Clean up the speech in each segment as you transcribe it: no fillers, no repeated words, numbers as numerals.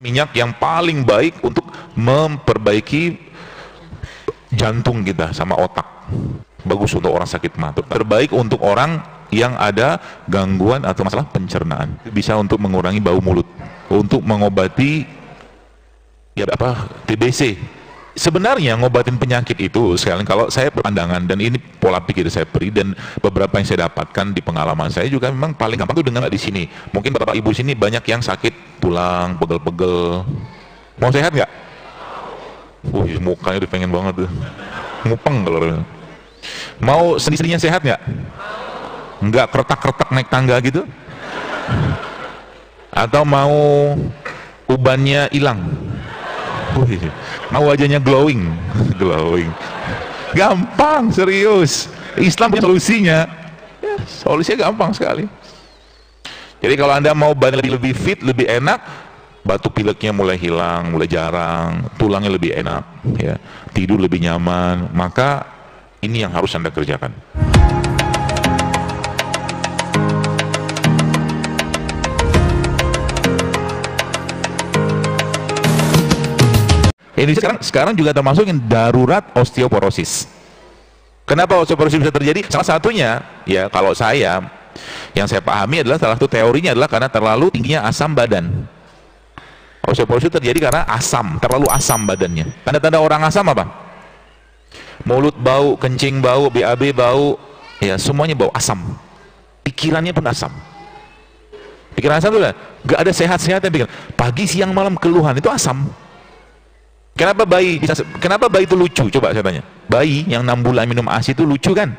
Minyak yang paling baik untuk memperbaiki jantung kita sama otak. Bagus untuk orang sakit mah. Terbaik untuk orang yang ada gangguan atau masalah pencernaan. Bisa untuk mengurangi bau mulut, untuk mengobati TBC. Sebenarnya ngobatin penyakit itu sekali kalau saya berpandangan, dan ini pola pikir saya beri dan beberapa yang saya dapatkan di pengalaman saya juga, memang paling gampang itu dengan di sini. Mungkin bapak ibu sini banyak yang sakit tulang, pegel-pegel. Mau sehat nggak? Mukanya udah pengen banget tuh, ngupeng kalau. Mau sendi-sendinya sehat nggak? Nggak kretak-kretak naik tangga gitu? Atau mau ubannya hilang? Mau wajahnya glowing? Glowing. Gampang, serius. Islam punya solusinya. Ya, solusinya gampang sekali. Jadi kalau Anda mau badan lebih fit, lebih enak, batuk pileknya mulai hilang, mulai jarang, tulangnya lebih enak, ya, tidur lebih nyaman, maka ini yang harus Anda kerjakan. Indonesia sekarang juga termasuk yang darurat osteoporosis. Kenapa osteoporosis bisa terjadi? Salah satunya, ya kalau yang saya pahami adalah salah satu teorinya adalah karena terlalu tingginya asam badan. Osteoporosis terjadi karena terlalu asam badannya. Tanda-tanda orang asam apa? Mulut bau, kencing bau, BAB bau, ya semuanya bau asam. Pikirannya pun asam. Pikiran asam itu gak ada sehat-sehatnya pikiran. Pagi, siang, malam keluhan itu asam. Kenapa bayi itu lucu? Coba saya tanya. Bayi yang 6 bulan minum ASI itu lucu kan?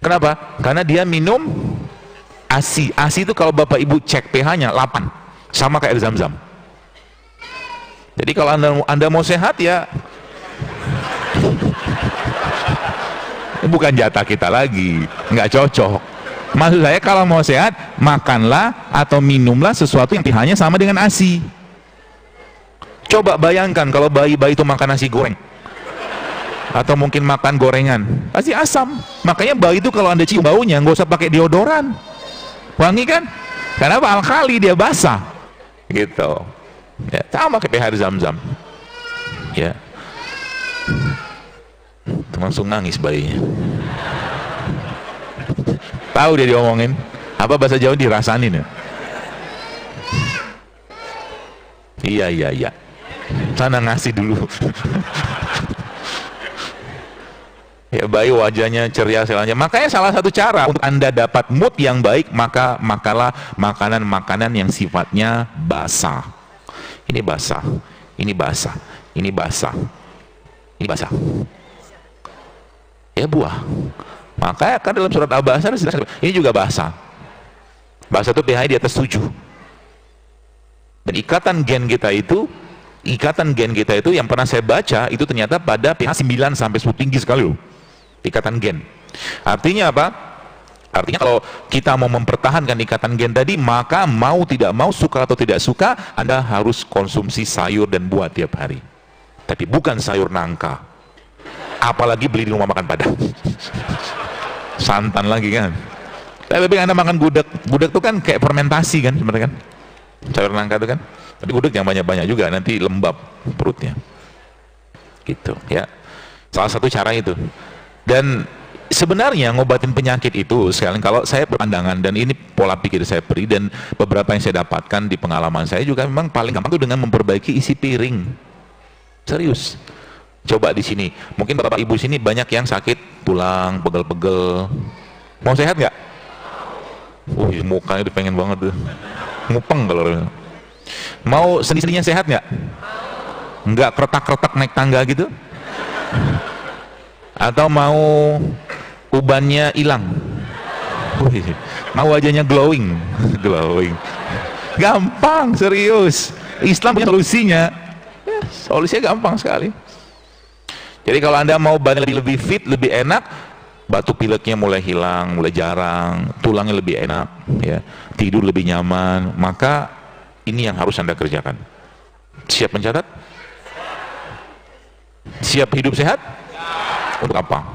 Kenapa? Karena dia minum ASI. ASI itu kalau bapak ibu cek pH-nya 8, sama kayak air zam-zam. Jadi kalau anda mau sehat ya, bukan jatah kita lagi, nggak cocok. Maksud saya kalau mau sehat, makanlah atau minumlah sesuatu yang pH-nya sama dengan ASI. Coba bayangkan kalau bayi-bayi itu makan nasi goreng atau mungkin makan gorengan, pasti asam. Makanya bayi itu kalau Anda cium baunya nggak usah pakai deodoran, wangi kan? Kenapa? Alkali, dia basah gitu ya, sama kayak air zam-zam ya. Langsung nangis bayinya, tahu dia diomongin apa, bahasa Jawa dirasanin ya. Iya sana ngasih dulu. Ya, bayi wajahnya ceria selanya. Makanya salah satu cara untuk Anda dapat mood yang baik, maka makalah makanan-makanan yang sifatnya basah. Ini basah, ini basah, ini basah, ini basah. Ya, buah. Makanya kan dalam surat Al-Baqarah ini juga basah. Basah itu pH di atas 7. Dan ikatan gen kita itu yang pernah saya baca itu ternyata pada pH 9 sampai 10, tinggi sekali loh ikatan gen. Artinya apa? Artinya kalau kita mau mempertahankan ikatan gen tadi, maka mau tidak mau, suka atau tidak suka, Anda harus konsumsi sayur dan buah tiap hari. Tapi bukan sayur nangka, apalagi beli di rumah makan Padang. Santan lagi kan. Tapi Anda makan gudeg itu kan kayak fermentasi kan sebenarnya kan, sayur nangka itu kan. Tapi gudeg yang banyak-banyak juga, nanti lembab perutnya gitu ya. Salah satu cara itu. Dan sebenarnya ngobatin penyakit itu sekali kalau saya berpandangan, dan ini pola pikir saya beri dan beberapa yang saya dapatkan di pengalaman saya juga, memang paling gampang itu dengan memperbaiki isi piring. Serius. Coba di sini, mungkin bapak ibu sini banyak yang sakit tulang, pegel-pegel. Mau sehat nggak? Mukanya udah pengen banget tuh, ngupeng kalau. Mau sendi-sendinya sehat nggak? Nggak kretak-kretak naik tangga gitu? Atau mau ubannya hilang? Mau wajahnya glowing? Glowing. Gampang, serius. Islam punya solusinya. Ya, solusinya gampang sekali. Jadi kalau Anda mau badan lebih fit, lebih enak, batuk pileknya mulai hilang, mulai jarang, tulangnya lebih enak, ya, tidur lebih nyaman, maka ini yang harus Anda kerjakan. Siap mencatat? Siap hidup sehat? Untuk apa?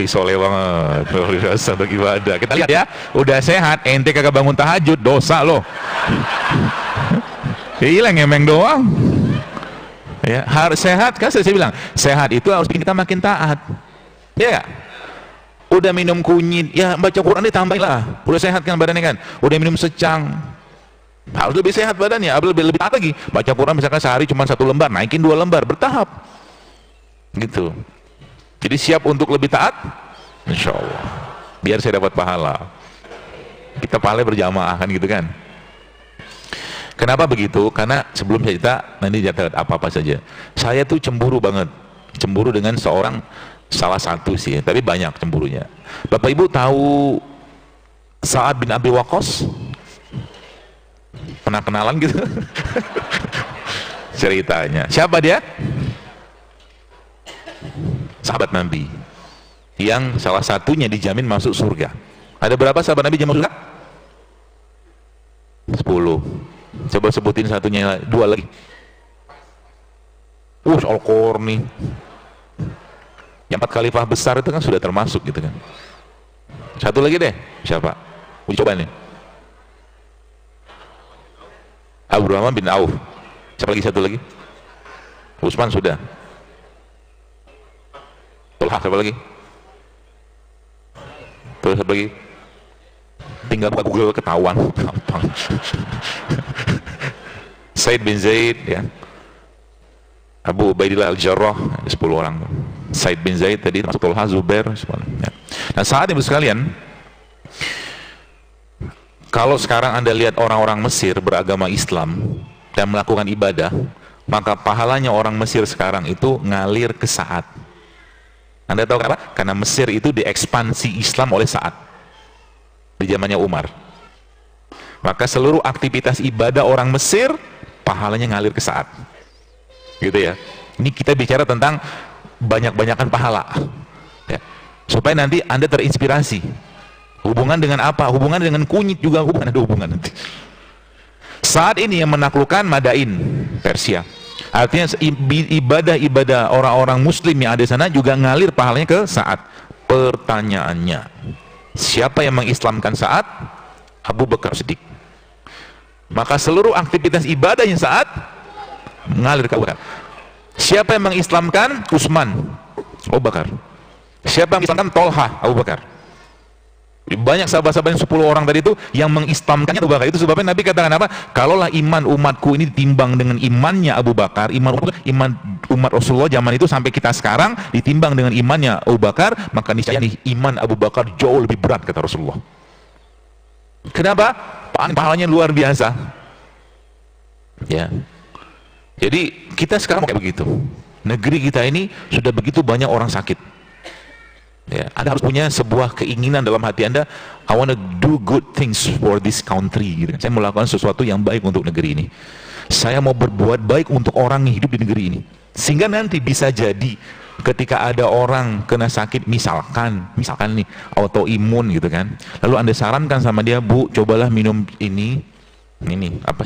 Soleh banget, luar biasa untuk ibadah. Kita lihat ya, udah sehat, ente kagak bangun tahajud, dosa loh. Hilang emeng doang. Ya, harus sehat kan, saya bilang sehat itu harus bikin kita makin taat. Ya, udah minum kunyit, ya baca Quran ditambahin lah. Udah sehat kan badannya kan, udah minum secang, harus lebih sehat badannya, lebih taat lagi. Baca Quran misalkan sehari cuma 1 lembar, naikin 2 lembar, bertahap gitu. Jadi siap untuk lebih taat, insya Allah, biar saya dapat pahala. Kita pahala berjamaah kan gitu kan. Kenapa begitu? Karena sebelum saya cerita, nanti catat apa-apa saja. Saya tuh cemburu banget. Cemburu dengan seorang, salah satu sih, tapi banyak cemburunya. Bapak Ibu tahu Sa'ad bin Abi Waqqas? Pernah kenalan gitu? Ceritanya. Siapa dia? Sahabat Nabi. Yang salah satunya dijamin masuk surga. Ada berapa sahabat Nabi jamin masuk surga? 10. Coba sebutin satunya, 2 lagi. Al-Qarni. Yang 4 khalifah besar itu kan sudah termasuk gitu kan. Satu lagi deh, siapa? Coba nih. Abdurrahman bin Auf. Siapa lagi satu lagi? Utsman sudah. Talha siapa lagi? Terus satu lagi? Tinggal buka Google ketahuan. Gampang. Said bin Zaid ya. Abu Ubaidillah Al-Jarrah, 10 orang. Said bin Zaid tadi masuk Talha, Zubair ya. Nah, saat ini sekalian, kalau sekarang Anda lihat orang-orang Mesir beragama Islam dan melakukan ibadah, maka pahalanya orang Mesir sekarang itu ngalir ke Sa'ad. Anda tahu kenapa? Karena Mesir itu diekspansi Islam oleh Sa'ad di zamannya Umar. Maka seluruh aktivitas ibadah orang Mesir pahalanya ngalir ke Sa'ad. Gitu ya. Ini kita bicara tentang banyak-banyakan pahala. Ya. Supaya nanti Anda terinspirasi. Hubungan dengan apa? Hubungan dengan kunyit juga ada hubungan nanti. Saat ini yang menaklukkan Madain, Persia. Artinya ibadah-ibadah orang-orang muslim yang ada di sana juga ngalir pahalanya ke Sa'ad. Pertanyaannya, siapa yang mengislamkan Sa'ad? Abu Bakar Siddiq. Maka seluruh aktivitas ibadahnya Sa'ad mengalir ke Abu Bakar. Siapa yang mengislamkan? Utsman, Abu Bakar. Siapa yang mengislamkan? Talha, Abu Bakar. Banyak sahabat-sahabat yang 10 orang tadi itu yang mengislamkannya Abu Bakar. Itu sebabnya Nabi katakan apa? Kalaulah iman umatku ini ditimbang dengan imannya Abu Bakar, iman umat Rasulullah zaman itu sampai kita sekarang ditimbang dengan imannya Abu Bakar, maka niscaya nih iman Abu Bakar jauh lebih berat, kata Rasulullah. Kenapa? Pahalanya luar biasa. Ya. Jadi kita sekarang kayak begitu. Negeri kita ini sudah begitu banyak orang sakit. Ya, Anda harus punya sebuah keinginan dalam hati Anda, I want to do good things for this country. Gitu. Saya melakukan sesuatu yang baik untuk negeri ini. Saya mau berbuat baik untuk orang yang hidup di negeri ini. Sehingga nanti bisa jadi ketika ada orang kena sakit, misalkan nih autoimun gitu kan, lalu Anda sarankan sama dia, Bu, cobalah minum ini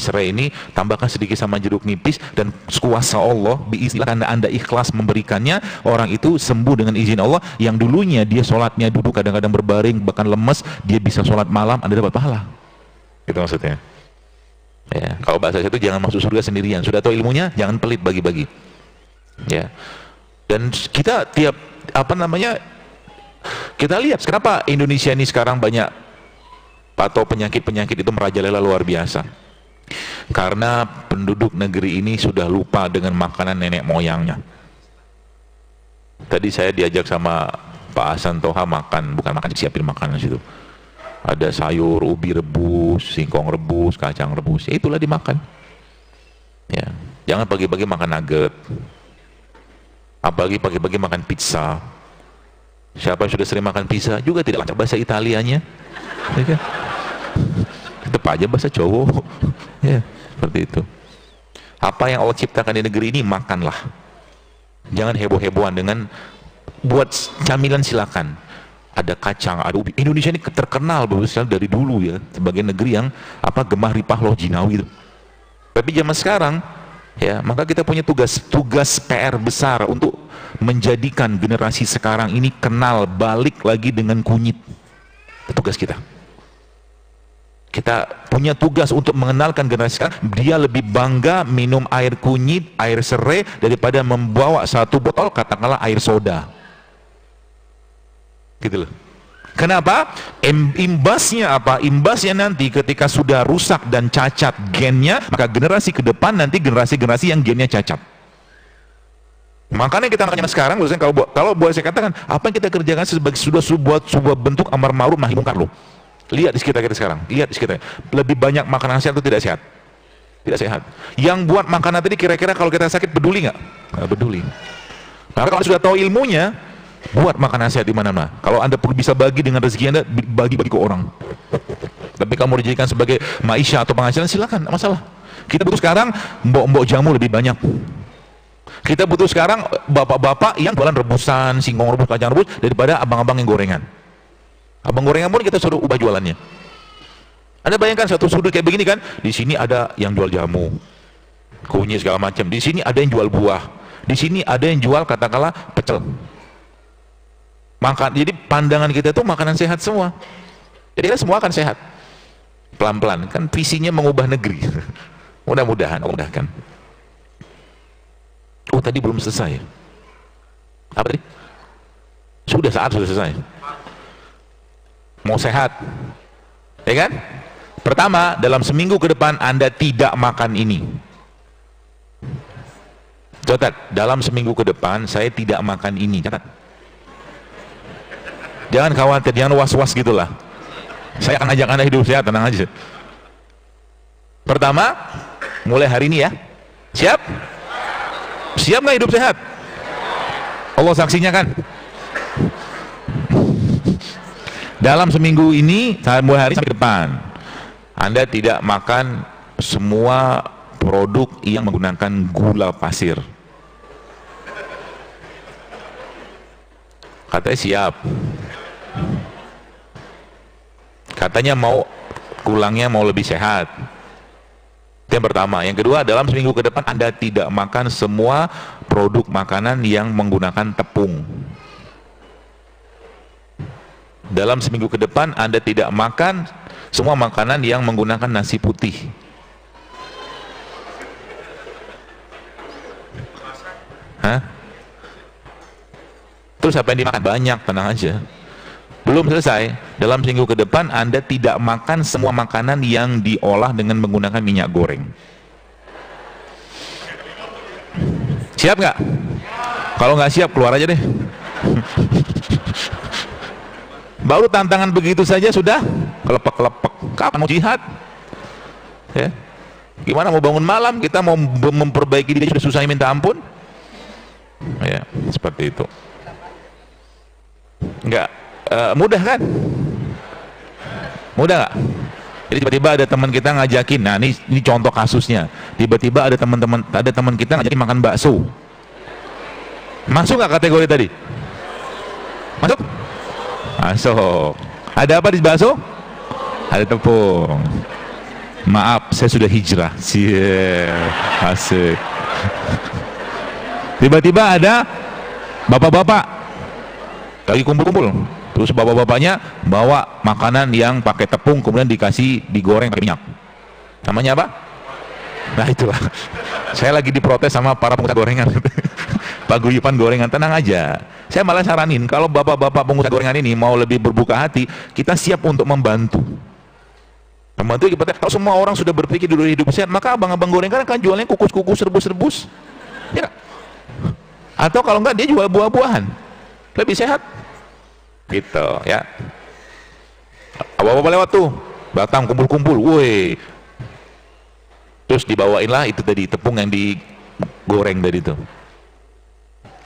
serai ini, tambahkan sedikit sama jeruk nipis, dan kuasa Allah biiznillah, karena Anda ikhlas memberikannya, orang itu sembuh dengan izin Allah. Yang dulunya dia sholatnya duduk, kadang-kadang berbaring, bahkan lemes, dia bisa sholat malam, Anda dapat pahala. Itu maksudnya. Ya, kalau bahasa itu jangan masuk surga sendirian. Sudah tahu ilmunya, jangan pelit bagi-bagi. Ya. Dan kita kita lihat kenapa Indonesia ini sekarang banyak atau penyakit-penyakit itu merajalela luar biasa. Karena penduduk negeri ini sudah lupa dengan makanan nenek moyangnya. Tadi saya diajak sama Pak Hasan Toha makan, bukan makan, disiapin makanan situ. Ada sayur, ubi rebus, singkong rebus, kacang rebus, ya itulah dimakan. Ya, jangan pagi-pagi makan nugget. Apalagi pagi-pagi makan pizza. Siapa yang sudah sering makan pizza juga tidak lancar bahasa Italianya, ya kan? Tetap aja bahasa cowok. Ya, seperti itu. Apa yang Allah ciptakan di negeri ini, makanlah. Jangan heboh-hebohan dengan buat camilan, silakan. Ada kacang, ada ubi. Indonesia ini terkenal dari dulu ya sebagai negeri yang gemah ripah loh jinawi itu. Tapi zaman sekarang, ya, maka kita punya tugas PR besar untuk menjadikan generasi sekarang ini kenal balik lagi dengan kunyit. Itu tugas kita. Kita punya tugas untuk mengenalkan generasi sekarang, dia lebih bangga minum air kunyit, air serai, daripada membawa satu botol katakanlah air soda. Gitu loh. Kenapa? Imbasnya apa? Imbasnya nanti ketika sudah rusak dan cacat gennya, maka generasi ke depan nanti generasi-generasi yang gennya cacat. Makanya kita makanya sekarang, kalau boleh saya katakan, apa yang kita kerjakan sebagai sudah sebuah bentuk amar ma'ruf nahi munkar loh. Lihat di sekitar kita sekarang, lihat di sekitar. Lebih banyak makanan sehat atau tidak sehat? Tidak sehat. Yang buat makanan tadi kira-kira kalau kita sakit peduli nggak? Nggak peduli. Nah, kalau sudah tahu ilmunya, buat makanan sehat di mana-mana. Kalau Anda perlu bisa bagi dengan rezeki Anda, bagi-bagi ke orang. Tapi kalau mau dijadikan sebagai maisha atau penghasilan, silakan, masalah. Kita butuh sekarang mbok-mbok jamu lebih banyak. Kita butuh sekarang bapak-bapak yang jualan rebusan, singkong rebus, kacang rebus, daripada abang-abang yang gorengan. Abang gorengan pun kita suruh ubah jualannya. Anda bayangkan satu sudut kayak begini kan, di sini ada yang jual jamu, kunyit segala macam. Di sini ada yang jual buah. Di sini ada yang jual katakanlah pecel. Jadi pandangan kita itu makanan sehat semua. Jadi kita semua akan sehat. Pelan-pelan. Kan visinya mengubah negeri. Mudah-mudahan, mudahkan. Oh tadi belum selesai. Apa tadi? Sudah selesai. Mau sehat, ya kan? Pertama, dalam seminggu ke depan Anda tidak makan ini. Catat, dalam seminggu ke depan saya tidak makan ini. Catat. Jangan khawatir, jangan was-was gitulah. Saya akan ajak Anda hidup sehat, tenang aja. Pertama, mulai hari ini ya. Siap? Siap nggak hidup sehat? Allah saksinya kan? Dalam seminggu ini, mulai hari sampai depan, Anda tidak makan semua produk yang menggunakan gula pasir. Katanya siap. Katanya kulangnya mau lebih sehat. Itu yang pertama. Yang kedua, dalam seminggu ke depan Anda tidak makan semua produk makanan yang menggunakan tepung. Dalam seminggu ke depan Anda tidak makan semua makanan yang menggunakan nasi putih. Hah? Terus apa yang dimakan? Banyak, tenang aja. Belum selesai. Dalam seminggu ke depan Anda tidak makan semua makanan yang diolah dengan menggunakan minyak goreng. Siap nggak? Kalau nggak siap keluar aja deh. Baru tantangan begitu saja sudah kelepek-kelepek. Kapan mau jihad? Ya. Gimana mau bangun malam? Kita mau memperbaiki diri sudah susah minta ampun? Ya, seperti itu. Enggak mudah kan? Mudah nggak? Jadi tiba-tiba ada teman kita ngajakin. Nah, ini contoh kasusnya. Tiba-tiba ada teman kita ngajakin makan bakso. Masuk nggak kategori tadi? Masuk? Masuk. Ada apa di bakso? Ada tepung. Maaf, saya sudah hijrah. Asik. Tiba-tiba ada bapak-bapak lagi kumpul-kumpul. Terus bapak-bapaknya bawa makanan yang pakai tepung, kemudian digoreng pakai minyak. Namanya apa? Nah itulah. Saya lagi diprotes sama para pengusaha gorengan. Paguyuban gorengan, tenang aja. Saya malah saranin, kalau bapak-bapak pengusaha gorengan ini mau lebih berbuka hati, kita siap untuk membantu. Membantu kita. Kalau semua orang sudah berpikir dulu hidup sehat, maka abang-abang gorengan kan jualnya kukus-kukus, rebus-rebus. Ya. Atau kalau enggak dia jual buah-buahan. Lebih sehat. Gitu ya. Apa-apa lewat tuh, datang kumpul-kumpul, woi. Terus dibawainlah itu tadi tepung yang digoreng tadi itu.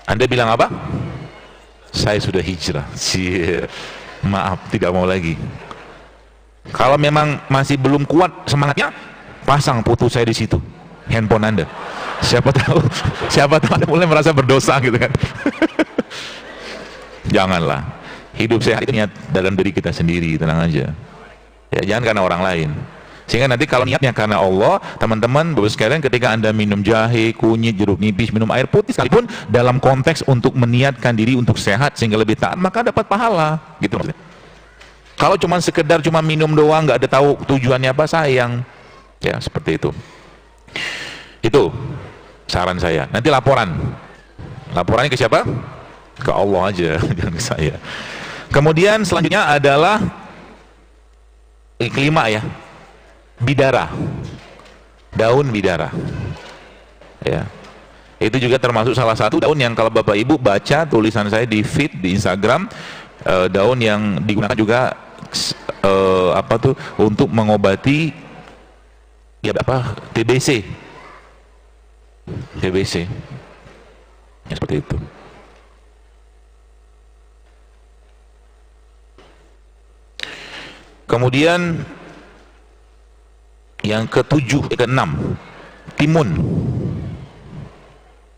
Anda bilang apa? Saya sudah hijrah. Maaf, tidak mau lagi. Kalau memang masih belum kuat semangatnya, pasang foto saya di situ, handphone Anda. Siapa tahu Anda mulai merasa berdosa gitu kan. Janganlah. Hidup sehat itu niat dalam diri kita sendiri, tenang aja. Ya, jangan karena orang lain. Sehingga nanti kalau niatnya karena Allah, teman-teman, Bapak sekalian, ketika Anda minum jahe, kunyit, jeruk nipis, minum air putih sekalipun dalam konteks untuk meniatkan diri untuk sehat sehingga lebih taat, maka dapat pahala, gitu maksudnya. Kalau cuma sekedar cuma minum doang, nggak ada tahu tujuannya apa, sayang. Ya, seperti itu. Itu saran saya. Nanti laporannya ke siapa? Ke Allah aja, jangan ke saya. Kemudian selanjutnya adalah kelima ya, bidara, daun bidara. Ya, itu juga termasuk salah satu daun yang kalau Bapak Ibu baca tulisan saya di feed di Instagram, daun yang digunakan juga untuk mengobati ya TBC ya, seperti itu. Kemudian yang keenam, timun.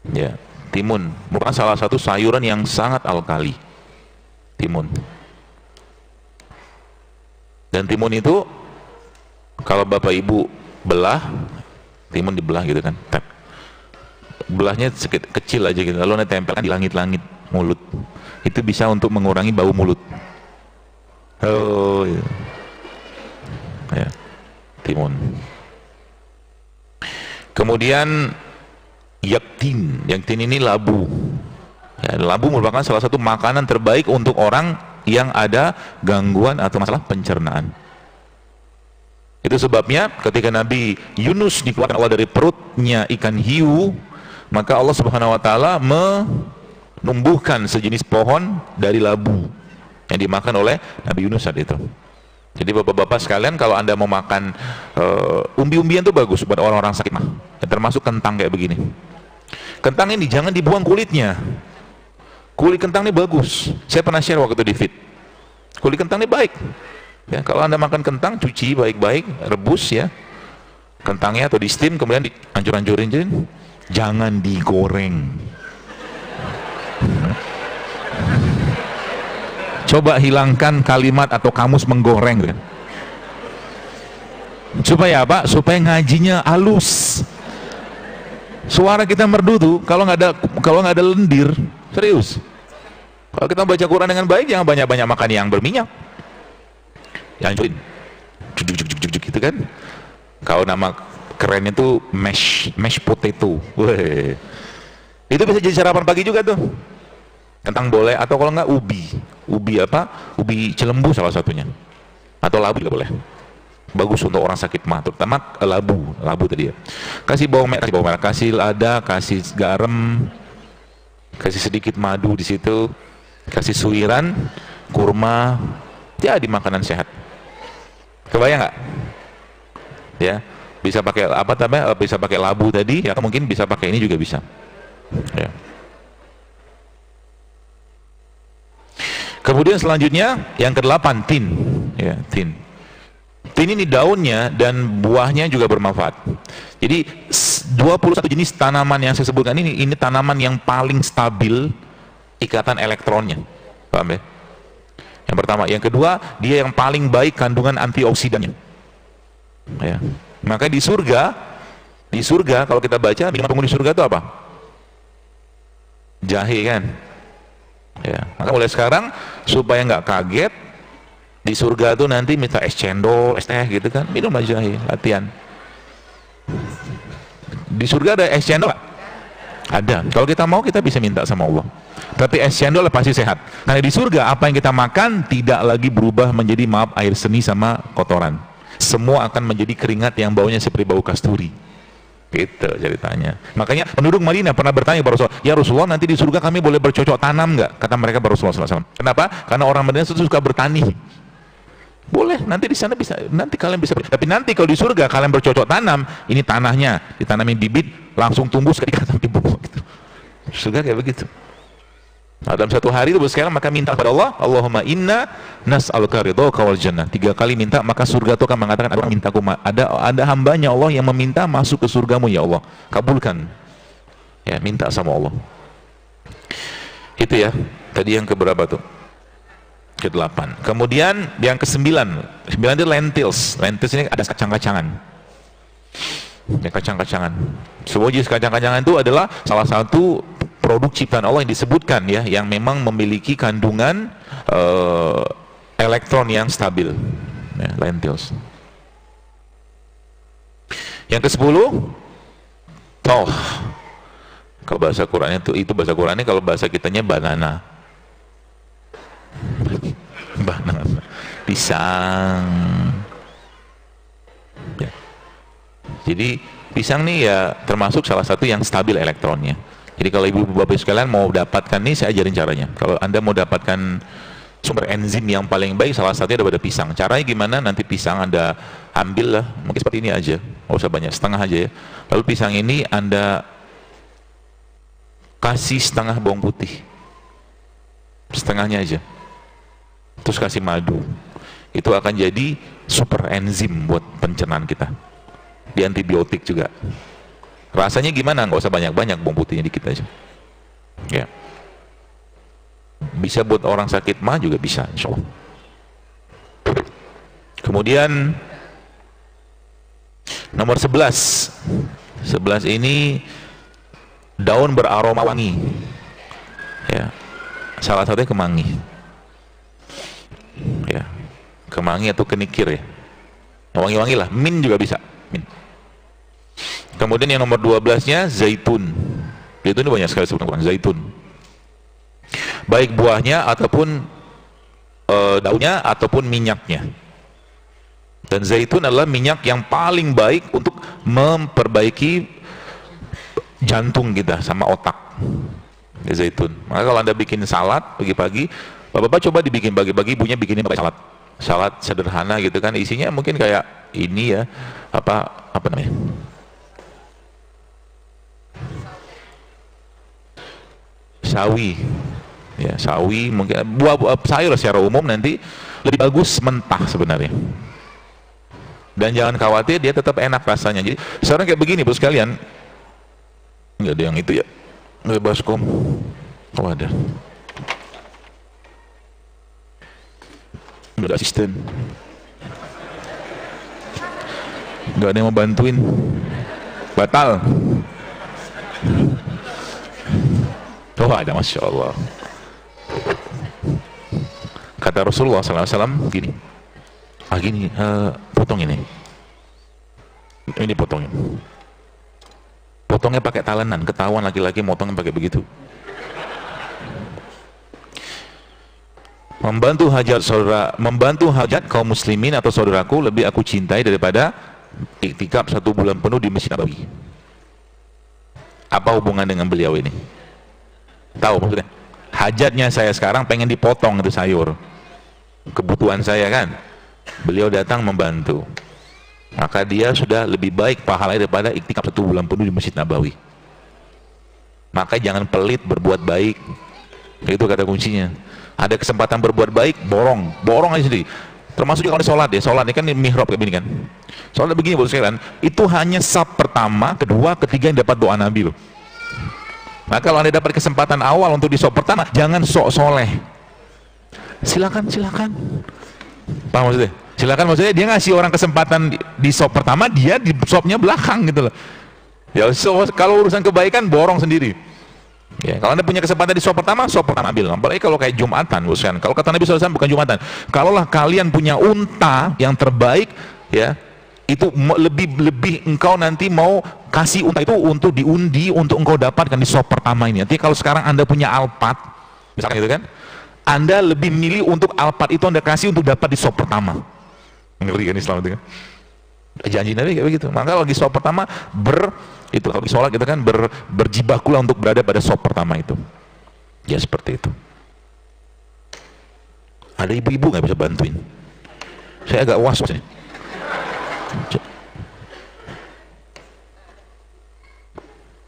Ya, timun merupakan salah satu sayuran yang sangat alkali. Timun. Dan timun itu kalau Bapak Ibu belah, timun dibelah gitu kan, belahnya sedikit kecil aja gitu, lalu tempelkan di langit-langit mulut. Itu bisa untuk mengurangi bau mulut. Oh, iya. Ya, timun. Kemudian yaktin ini labu. Ya, labu merupakan salah satu makanan terbaik untuk orang yang ada gangguan atau masalah pencernaan. Itu sebabnya ketika Nabi Yunus dikeluarkan Allah dari perutnya ikan hiu, maka Allah Subhanahu wa taala menumbuhkan sejenis pohon dari labu yang dimakan oleh Nabi Yunus saat itu. Jadi bapak-bapak sekalian, kalau anda mau makan umbi-umbian itu bagus buat orang-orang sakit mah, ya, termasuk kentang kayak begini. Kentang ini jangan dibuang kulitnya. Kulit kentang ini bagus. Saya pernah share waktu itu di feed. Kulit kentang ini baik. Ya, kalau anda makan kentang, cuci baik-baik, rebus ya kentangnya atau di steam, kemudian dihancur-hancurin, jangan digoreng. Coba hilangkan kalimat atau kamus menggoreng kan? Supaya apa? Supaya ngajinya halus, suara kita merdu tuh. Kalau nggak ada lendir, serius. Kalau kita baca Quran dengan baik, jangan banyak-banyak makan yang berminyak, hancurin gitu kan. Kalau nama kerennya tuh mash potato. Weh, itu bisa jadi sarapan pagi juga tuh. Kentang boleh, atau kalau nggak ubi cilembu salah satunya, atau labu juga boleh. Bagus untuk orang sakit mah, terutama labu tadi ya. Kasih bawang merah, kasih lada, kasih garam, kasih sedikit madu di situ, kasih suiran, kurma, jadi makanan sehat. Kebayang nggak? Ya, bisa pakai bisa pakai labu tadi, ya mungkin bisa pakai ini juga bisa. Ya. Kemudian selanjutnya yang ke-8, tin. Ya, tin. Tin ini daunnya dan buahnya juga bermanfaat. Jadi 21 jenis tanaman yang saya sebutkan ini tanaman yang paling stabil ikatan elektronnya. Paham ya? Yang pertama, yang kedua, dia yang paling baik kandungan antioksidannya. Ya. Maka di surga kalau kita baca minuman penghuni surga itu apa? Jahe kan? Ya, maka mulai sekarang supaya nggak kaget di surga tuh nanti minta es cendol, es teh gitu kan, minum aja jahe, latihan. Di surga ada es cendol? Ada. Kalau kita mau, kita bisa minta sama Allah. Tapi es cendol pasti sehat. Karena di surga apa yang kita makan tidak lagi berubah menjadi air seni sama kotoran. Semua akan menjadi keringat yang baunya seperti bau kasturi. Gitu ceritanya. Makanya penduduk Madinah pernah bertanya kepada Rasulullah, ya Rasulullah, nanti di surga kami boleh bercocok tanam nggak? Kata mereka kepada Rasulullah SAW. Kenapa? Karena orang Madinah itu suka bertani. Boleh, nanti di sana bisa, nanti kalian bisa. Tapi nanti kalau di surga kalian bercocok tanam, ini tanahnya ditanamin bibit, langsung tumbuh seketika sampai bubuk. Gitu. Surga kayak begitu. Nah, dalam satu hari itu sekarang maka minta kepada Allah, Allahumma inna nas'aluka ridhaka wal jannah. 3 kali minta, maka surga itu akan mengatakan, ada hambanya Allah yang meminta masuk ke surgamu ya Allah, kabulkan. Ya, minta sama Allah. Itu ya, tadi yang keberapa tuh? Ke-8. Kemudian yang ke-9. 9 itu lentils. Lentils ini ada kacang-kacangan. Ya, kacang-kacangan. Semua jenis kacang-kacangan itu adalah salah satu produk ciptaan Allah yang disebutkan ya, yang memang memiliki kandungan elektron yang stabil, ya, lentils. Yang ke-10 toh. Kalau bahasa Qurannya itu bahasa Qurannya, kalau bahasa kitanya banana. Banana, pisang. Ya. Jadi pisang nih ya termasuk salah satu yang stabil elektronnya. Jadi kalau ibu bapak sekalian mau dapatkan nih, saya ajarin caranya. Kalau anda mau dapatkan sumber enzim yang paling baik, salah satunya daripada pisang. Caranya gimana? Nanti pisang anda ambil lah, mungkin seperti ini aja, nggak usah banyak, setengah aja ya. Lalu pisang ini anda kasih setengah bawang putih, setengahnya aja, terus kasih madu. Itu akan jadi super enzim buat pencernaan kita. Di antibiotik juga. Rasanya gimana? Nggak usah banyak-banyak, bawang putihnya dikit aja. Ya. Bisa buat orang sakit mah juga bisa, insya Allah. Kemudian nomor 11. 11 ini daun beraroma wangi. Ya. Salah satunya kemangi. Ya. Kemangi atau kenikir ya. Wangi-wangi lah, mint juga bisa. Mint. Kemudian yang nomor 12-nya zaitun. Zaitun ini banyak sekali sebutan zaitun. Baik buahnya ataupun daunnya ataupun minyaknya. Dan zaitun adalah minyak yang paling baik untuk memperbaiki jantung kita sama otak. Ya, zaitun. Maka kalau anda bikin salad pagi-pagi, bapak-bapak coba dibikin pagi-pagi, ibunya bikinin pakai salad. Salad sederhana gitu kan, isinya mungkin kayak ini ya, apa namanya? Sawi. Ya, sawi, mungkin buah sayur secara umum nanti lebih bagus mentah sebenarnya. Dan jangan khawatir, dia tetap enak rasanya. Jadi sekarang kayak begini bos sekalian, nggak ada yang itu ya, nggak ada baskom. Oh ada, nggak ada asisten, nggak ada yang mau bantuin, batal. Oh ada, Masya Allah. Kata Rasulullah SAW gini, potong ini potongin, potongnya pakai talenan, ketahuan laki-laki motongnya pakai begitu. Membantu hajat saudara, membantu hajat kaum muslimin atau saudaraku lebih aku cintai daripada iktikaf 1 bulan penuh di Masjid Nabawi. Apa hubungan dengan beliau ini? Tahu maksudnya? Hajatnya saya sekarang pengen dipotong itu sayur, kebutuhan saya kan, beliau datang membantu, maka dia sudah lebih baik pahalanya daripada iktikaf 1 bulan penuh di Masjid Nabawi. Maka jangan pelit berbuat baik, itu kata kuncinya. Ada kesempatan berbuat baik, borong aja sendiri. Termasuk juga kalau sholat ya, sholat ini kan mihrab kayak gini kan, sholat begini buat sekalian, itu hanya saf pertama, kedua, ketiga yang dapat doa Nabi loh. Nah kalau anda dapat kesempatan awal untuk di sop pertama, jangan sok soleh. Silakan. Paham maksudnya? Silakan maksudnya dia ngasih orang kesempatan di sop pertama, dia di sopnya belakang gitu loh. Ya kalau urusan kebaikan borong sendiri. Ya, kalau anda punya kesempatan di sop pertama ambil. Apalagi kalau kayak Jumatan, bukan? Kalau kata Nabi SAW bukan Jumatan. Kalaulah kalian punya unta yang terbaik, ya itu lebih engkau nanti mau kasih unta itu untuk diundi untuk engkau dapatkan di sop pertama ini. Nanti kalau sekarang anda punya Alphard misalkan gitu kan, anda lebih milih untuk Alphard itu anda kasih untuk dapat di sop pertama. Ngerti kan Islam itu kan, janji Nabi kayak begitu. Maka kalau di sop pertama itu kalau di sholat kita kan berjibakulah untuk berada pada sop pertama itu ya, seperti itu. Ada ibu-ibu nggak bisa bantuin? Saya agak was-was nih.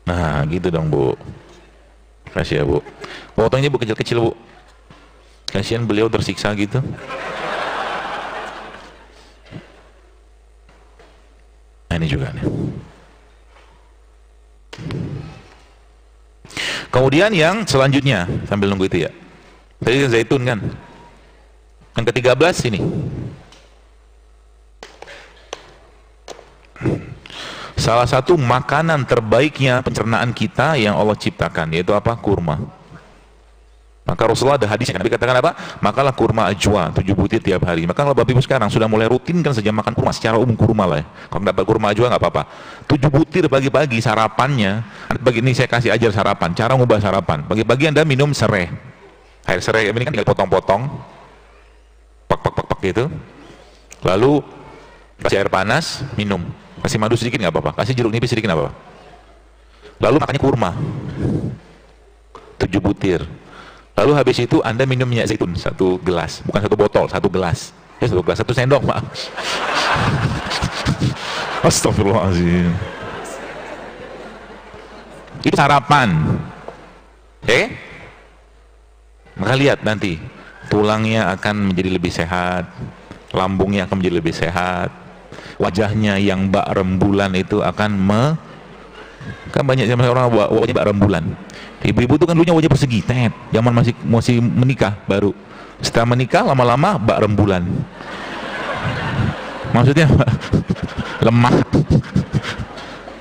Nah gitu dong Bu, kasih ya Bu, potongnya Bu kecil-kecil Bu, kasihan beliau tersiksa gitu. Nah ini juga nih. Kemudian yang selanjutnya, sambil nunggu itu ya, tadi kan zaitun kan, yang ke-13 ini salah satu makanan terbaiknya pencernaan kita yang Allah ciptakan, yaitu apa? Kurma. Maka Rasulullah ada hadisnya, Nabi katakan apa? Makalah kurma ajwa 7 butir tiap hari. Maka kalau Bapak Ibu sekarang sudah mulai rutinkan saja makan kurma, secara umum kurma lah ya. Kalau dapat kurma ajwa nggak apa-apa. 7 butir pagi-pagi sarapannya. Begini saya kasih ajar sarapan, cara ngubah sarapan. Pagi-pagi Anda minum serai. Air serai ini kan tinggal potong-potong. Pak gitu. Lalu kasih air panas, minum. Kasih madu sedikit nggak apa-apa. Kasih jeruk nipis sedikit nggak apa-apa. Lalu makannya kurma. 7 butir. Lalu habis itu Anda minum minyak zaitun 1 gelas, bukan 1 botol, 1 gelas. Ya 1 gelas, 1 sendok, maaf. Astagfirullahaladzim. Itu sarapan. Maka lihat nanti tulangnya akan menjadi lebih sehat, lambungnya akan menjadi lebih sehat, wajahnya yang bak rembulan itu akan kan banyak zaman orang wajah bak rembulan. Ibu-ibu itu kan dulunya wajah persegi, zaman masih menikah baru. Setelah menikah lama-lama bak rembulan. Maksudnya lemah.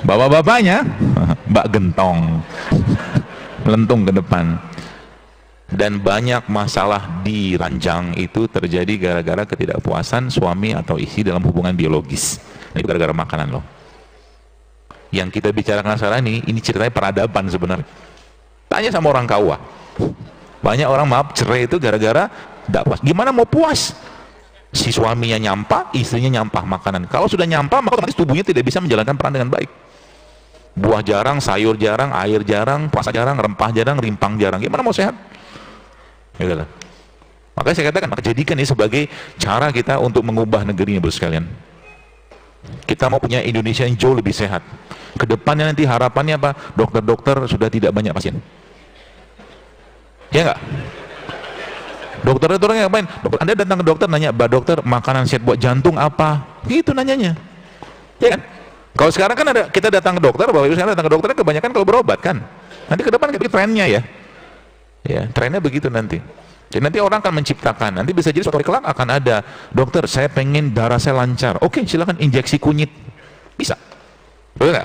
Bapak-bapaknya bak gentong, melentung ke depan. Dan banyak masalah di ranjang itu terjadi gara-gara ketidakpuasan suami atau istri dalam hubungan biologis. Nah, itu gara-gara makanan loh. Yang kita bicarakan sekarang ini ceritanya peradaban sebenarnya. Tanya sama orang Kawa. Banyak orang cerai itu gara-gara tidak puas. Gimana mau puas? Si suaminya nyampah, istrinya nyampah makanan. Kalau sudah nyampah, maka otomatis tubuhnya tidak bisa menjalankan peran dengan baik. Buah jarang, sayur jarang, air jarang, puasa jarang, rempah jarang, rimpang jarang. Gimana mau sehat? Gitu. Makanya saya katakan, maka jadikan ini sebagai cara kita untuk mengubah negeri ini, bro sekalian. Kita mau punya Indonesia yang jauh lebih sehat. Kedepannya nanti harapannya apa? Dokter-dokter sudah tidak banyak pasien. Ya enggak? Dokter-dokter ngapain? Anda datang ke dokter nanya, "Mbak dokter, makanan sehat buat jantung apa?" Gitu nanyanya. Ya kan? Kalau sekarang kan kita datang ke dokter, Bapak Ibu sekarang datang ke dokter kebanyakan kalau berobat kan. Nanti ke depan kita trennya ya. Ya, trennya begitu nanti. Jadi nanti orang akan menciptakan, nanti bisa jadi suatu hari kelak akan ada, "Dokter, saya pengen darah saya lancar." Oke, silakan injeksi kunyit. Bisa. Betul nggak?